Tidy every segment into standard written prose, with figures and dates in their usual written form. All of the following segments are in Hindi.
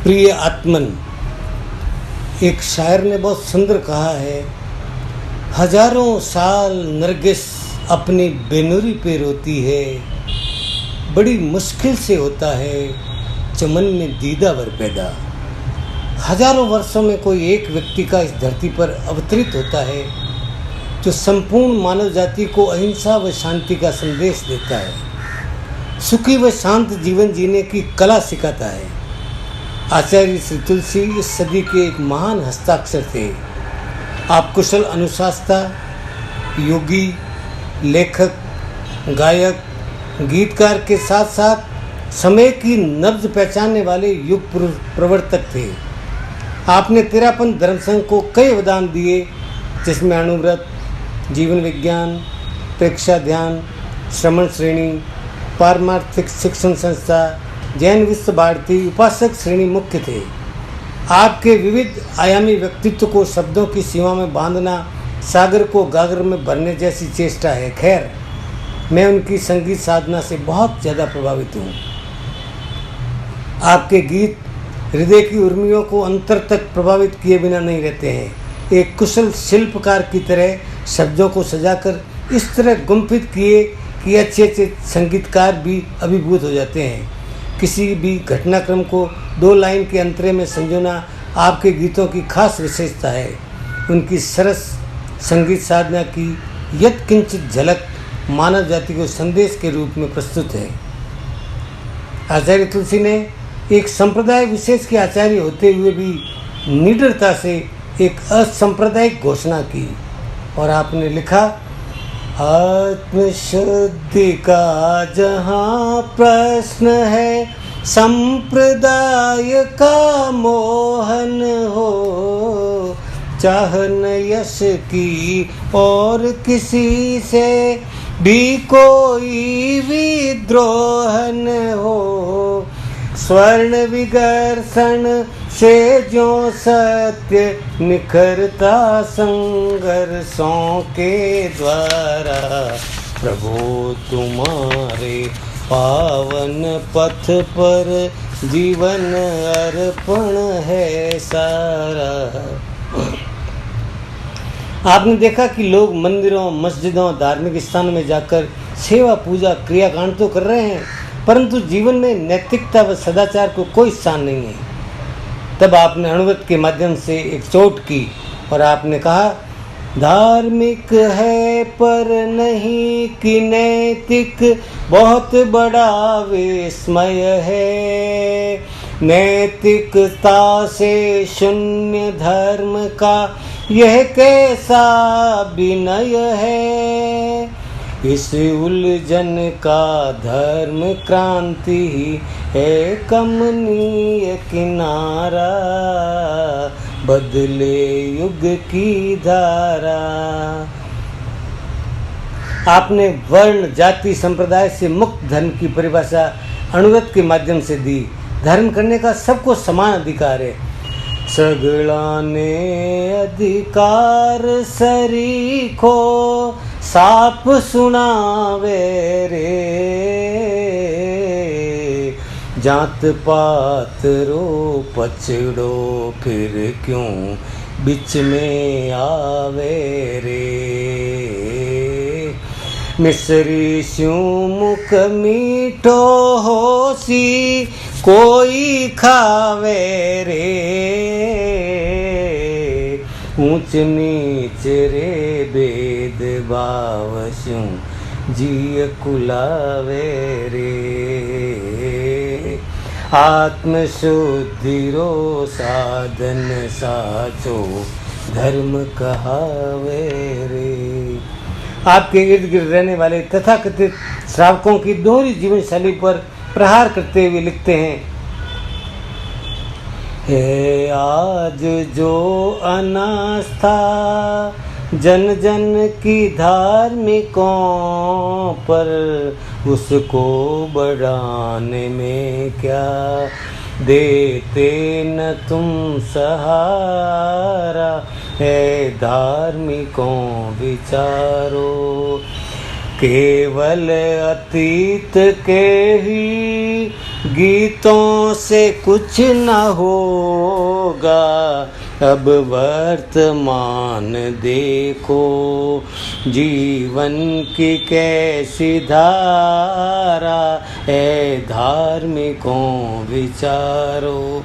प्रिय आत्मन, एक शायर ने बहुत सुंदर कहा है, हजारों साल नरगिस अपनी बेनुरी पे रोती है, बड़ी मुश्किल से होता है चमन में दीदावर पैदा। हजारों वर्षों में कोई एक व्यक्ति का इस धरती पर अवतरित होता है जो संपूर्ण मानव जाति को अहिंसा व शांति का संदेश देता है, सुखी व शांत जीवन जीने की कला सिखाता है। आचार्य श्री तुलसी इस सदी के एक महान हस्ताक्षर थे। आप कुशल अनुशासता, योगी, लेखक, गायक, गीतकार के साथ साथ समय की नब्ज पहचानने वाले युग प्रवर्तक थे। आपने तेरापन धर्म संघ को कई अवदान दिए, जिसमें अणुव्रत, जीवन विज्ञान, प्रेक्षा ध्यान, श्रमण श्रेणी, पारमार्थिक शिक्षण संस्था, जैन विश्व भारती, उपासक श्रेणी मुख्य थे। आपके विविध आयामी व्यक्तित्व को शब्दों की सीमा में बांधना सागर को गागर में भरने जैसी चेष्टा है। खैर, मैं उनकी संगीत साधना से बहुत ज़्यादा प्रभावित हूँ। आपके गीत हृदय की उर्मियों को अंतर तक प्रभावित किए बिना नहीं रहते हैं। एक कुशल शिल्पकार की तरह शब्दों को सजाकर इस तरह गुम्फित किए कि अच्छे संगीतकार भी अभिभूत हो जाते हैं। किसी भी घटनाक्रम को दो लाइन के अंतरे में संजोना आपके गीतों की खास विशेषता है। उनकी सरस संगीत साधना की यत्किंचित झलक मानव जाति को संदेश के रूप में प्रस्तुत है। आचार्य तुलसी ने एक संप्रदाय विशेष के आचार्य होते हुए भी निडरता से एक असंप्रदायिक घोषणा की और आपने लिखा, आत्मशुद्धि का जहाँ प्रश्न है, संप्रदाय का मोहन हो, चाहन यश की और किसी से भी कोई विद्रोहन हो, स्वर्ण विगर्षण से जो सत्य निखरता संघर्षों के द्वारा, प्रभु तुम्हारे पावन पथ पर जीवन अर्पण है सारा। आपने देखा कि लोग मंदिरों, मस्जिदों, धार्मिक स्थानों में जाकर सेवा, पूजा, क्रियाकांड तो कर रहे हैं, परंतु जीवन में नैतिकता व सदाचार को कोई स्थान नहीं है। तब आपने अणुव्रत के माध्यम से एक चोट की और आपने कहा, धार्मिक है पर नहीं कि नैतिक बहुत बड़ा विस्मय है, नैतिकता से शून्य धर्म का यह कैसा विनय है, इस उलझन का धर्म क्रांति ही है कमनीय किनारा, बदले युग की धारा। आपने वर्ण, जाति, संप्रदाय से मुक्त धर्म की परिभाषा अणुव्रत के माध्यम से दी। धर्म करने का सबको समान अधिकार है। सगला ने अधिकार सरीखो, साप सुनावे रे, जात पात रो पछड़ो फिर क्यों बिच में आवे रे, मिसरी स्यूं मुख मीठो होसी कोई खावे रे, ऊंच नीच रे भेद भाव स्यूं जिय कुलावे रे, आत्मशुद्धि रो साधन साचो धर्म कहावे रे। आपके इर्द गिर्द रहने वाले तथाकथित श्रावकों की दोहरी जीवन शैली पर प्रहार करते हुए लिखते हैं, है आज जो अनास्था जन जन की धार्मिकों पर, उसको बढ़ाने में क्या देते न तुम सहारा, है धार्मिकों विचारो, केवल अतीत के ही गीतों से कुछ न होगा, अब वर्तमान देखो, जीवन की कैसी धारा है, धार्मिकों विचारो।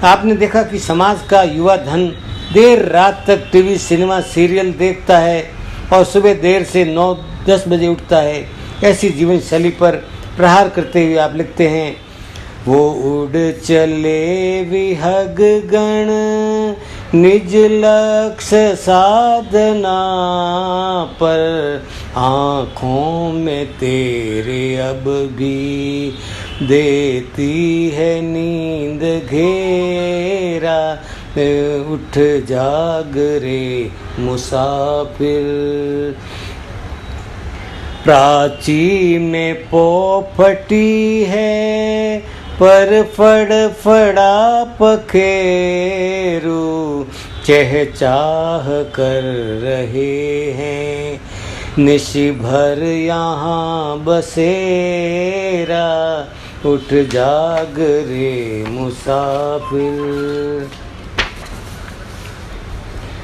आपने देखा कि समाज का युवा धन देर रात तक टीवी, सिनेमा, सीरियल देखता है और सुबह देर से 9-10 बजे उठता है। ऐसी जीवन शैली पर प्रहार करते हुए आप लिखते हैं, वो उड़ चले विहग गण, निज लक्ष्य साधना पर, आँखों में तेरे अब भी देती है नींद घेरा, उठ जाग रे मुसाफिर। प्राची में पोपटी है, पर फड़ा पखेरू, चहचाह कर रहे हैं, निशि भर यहाँ बसेरा, उठ जाग रे मुसाफिर।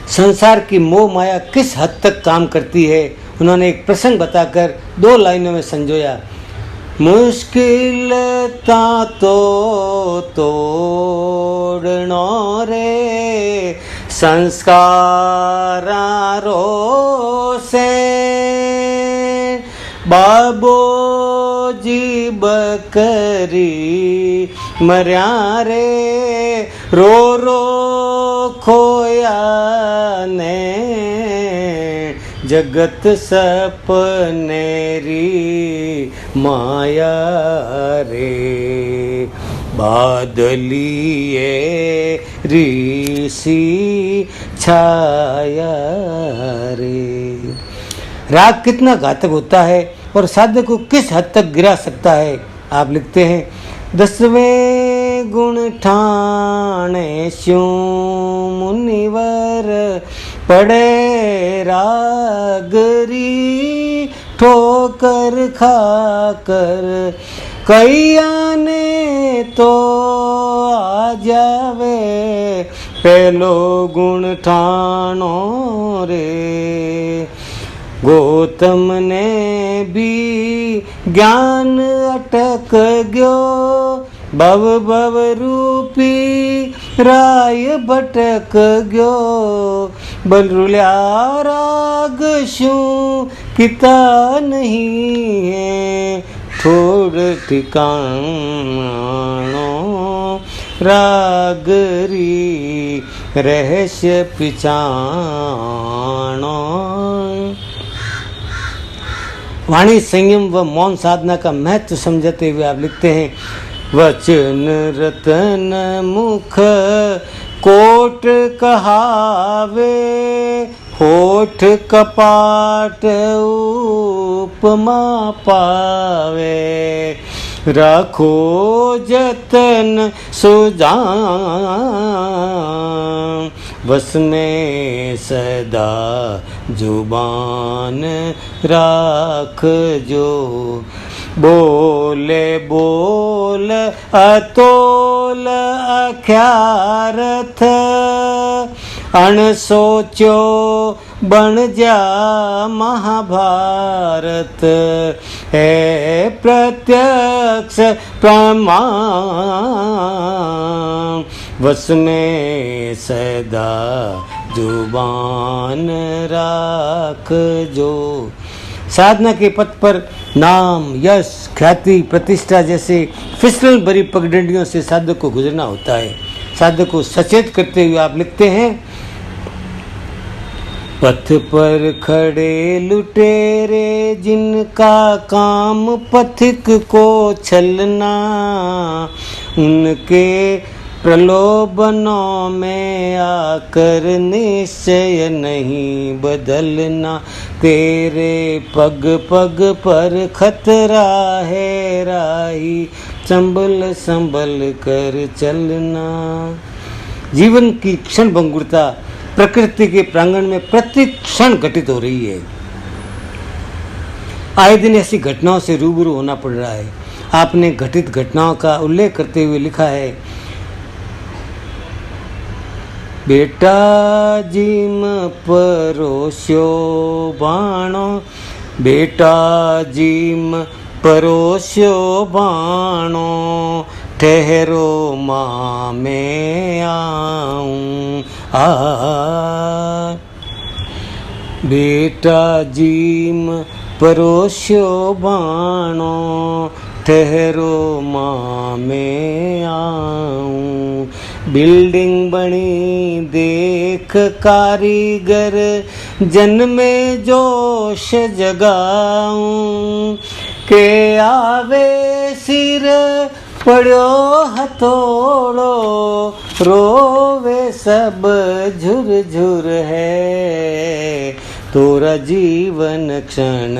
संसार की मोह माया किस हद तक काम करती है, उन्होंने एक प्रसंग बताकर 2 लाइनों में संजोया। मुश्किल तो तोड़नो रे संस्कारो से, बाबो जी बकरी मर्या रे, रो रो खोया ने, जगत सपनेरी माया रे, बादलिए ऋषि छाया रे। राग कितना घातक होता है और साधक को किस हद तक गिरा सकता है। आप लिखते हैं, 10वें गुण ठाणे स्यों मुनिवर, पड़े रागरी ठोकर खाकर, कैया ने तो आ जावे, पहलो गुण ठाणो रे। गौतम ने भी ज्ञान अटक गयो, भव भव रूपी राय भटक गयो, बलरुल्या राग शू किता नहीं है, छोड़ ठिकानो रागरी रहस्य पिछाणो। वाणी संयम व मौन साधना का महत्व समझते हुए आप लिखते हैं, वचन रतन मुख कोट कहावे, होठ कपाट उपमा पावे, रखो जतन सुजान, बस में सदा जुबान राख जो, बोले बोल अतोल अख्यारथ, अणसोचो बन जा महाभारत, है प्रत्यक्ष प्रमाण, बस में सदा जुबान राख जो। साधना के पथ पर नाम, यश, ख्याति, प्रतिष्ठा जैसे फिसल भरी पगडंडियों से साधक को गुजरना होता है। साधक को सचेत करते हुए आप लिखते हैं, पथ पर खड़े लुटेरे जिनका काम पथिक को छलना, उनके प्रलोभनों में आकर निश्चय नहीं बदलना, तेरे पग पग पर खतरा है राही, संभल संभल कर चलना। जीवन की क्षण भंगुरता प्रकृति के प्रांगण में प्रति क्षण घटित हो रही है। आए दिन ऐसी घटनाओं से रूबरू होना पड़ रहा है आपने घटित घटनाओं का उल्लेख करते हुए लिखा है, बेटा जिम परोस्यो बाणो, बेटा जिम परोस्यो बाणो, ठहरो माँ मैं आऊँ आ। बेटा जिम परोस्यो बाणो, ठहरो माँ मैं आऊँ। बिल्डिंग बनी देख कारीगर, जन में जोश जगाऊं, के आवे सिर पड़ो हथोड़ो, रोवे सब झुर झुर है, तोरा जीवन क्षण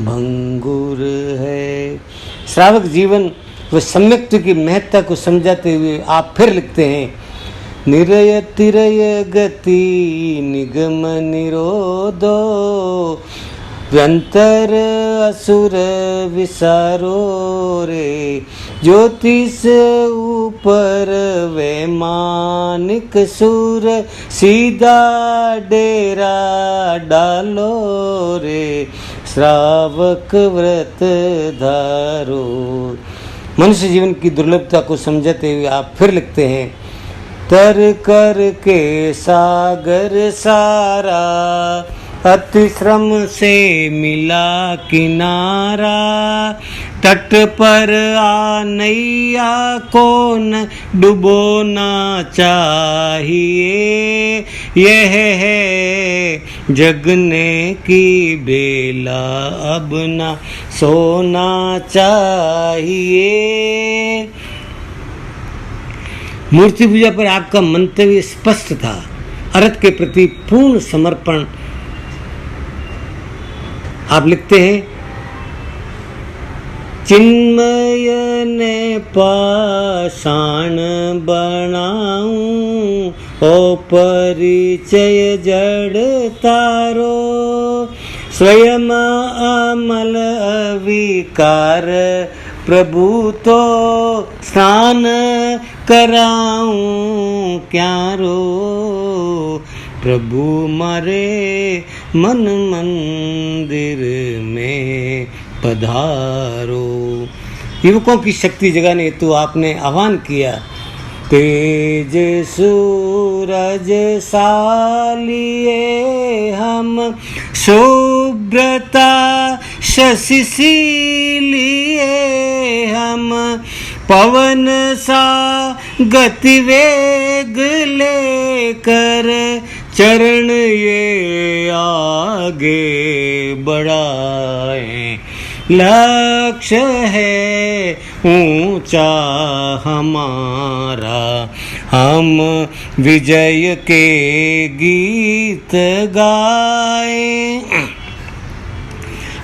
भंगुर है। श्रावक जीवन व सम्यक्त्व की महत्ता को समझाते हुए आप फिर लिखते हैं, निरय तिरय गति निगम निरोधो, व्यंतर असुर विसारो रे, ज्योतिष ऊपर वैमानिक सूर, सीधा डेरा डालो रे, श्रावक व्रत धारो। मनुष्य जीवन की दुर्लभता को समझाते हुए आप फिर लिखते हैं, तर कर के सागर सारा, अति श्रम से मिला किनारा, तट पर आ नैया को न डुबोना चाहिए, यह है जगने की बेला, अब ना सोना चाहिए। मूर्ति पूजा पर आपका मंतव्य स्पष्ट था, अर्थ के प्रति पूर्ण समर्पण। आप लिखते हैं, चिन्मय ने पाषाण बनाऊं, ओ परिचय जड़ तारो, स्वयं अमल अविकार, प्रभु तो स्नान कराऊं क्यारो, प्रभु मारे मन मंदिर में पधारो। युवकों की शक्ति जगाने हेतु आपने आह्वान किया, तेज सूरज सालिए हम, शुभ्रता शशि लिए हम, पवन सा गति वेग लेकर, चरण ये आगे बढ़ाए, लक्ष्य है ऊंचा हमारा, हम विजय के गीत गाए।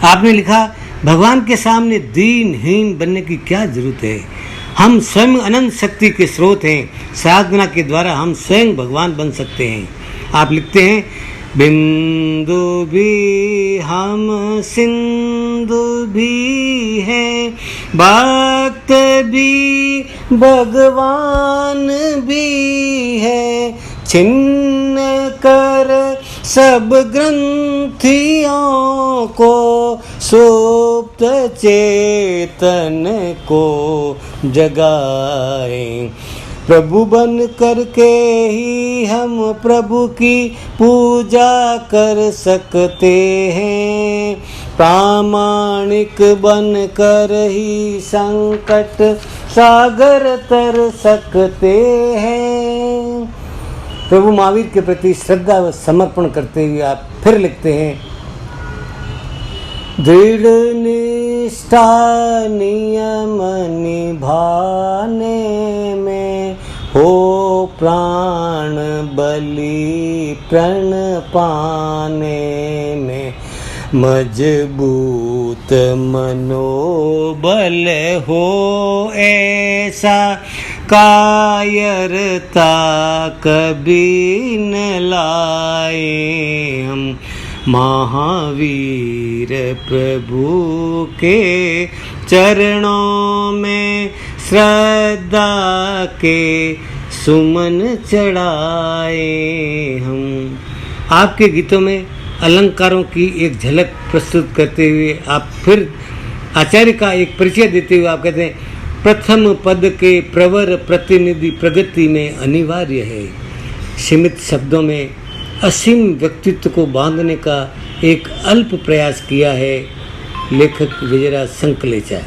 आपने लिखा, भगवान के सामने दीनहीन बनने की क्या जरूरत है, हम स्वयं अनंत शक्ति के स्रोत हैं, साधना के द्वारा हम स्वयं भगवान बन सकते हैं। आप लिखते हैं, बिंदु भी हम सिंधु भी है, भक्त भी भगवान भी है, छिन्न कर सब ग्रंथियों को, सुप्त चेतन को जगाए, प्रभु बन करके ही हम प्रभु की पूजा कर सकते हैं, प्रामाणिक बन कर ही संकट सागर तर सकते हैं। प्रभु महावीर के प्रति श्रद्धा व समर्पण करते हुए आप फिर लिखते हैं, दृढ़ निष्ठा नियम निभाने में, हो प्राण बलि प्रण पाने में, मजबूत मनोबल हो ऐसा, कायरता कभी न लाए हम, महावीर प्रभु के चरणों में श्रद्धा के सुमन चढ़ाए हम। आपके गीतों में अलंकारों की एक झलक प्रस्तुत करते हुए आप फिर आचार्य का एक परिचय देते हुए आप कहते हैं, प्रथम पद के प्रवर प्रतिनिधि प्रगति में अनिवार्य है। सीमित शब्दों में असीम व्यक्तित्व को बांधने का एक अल्प प्रयास किया है लेखक विजयराज संकलेचा।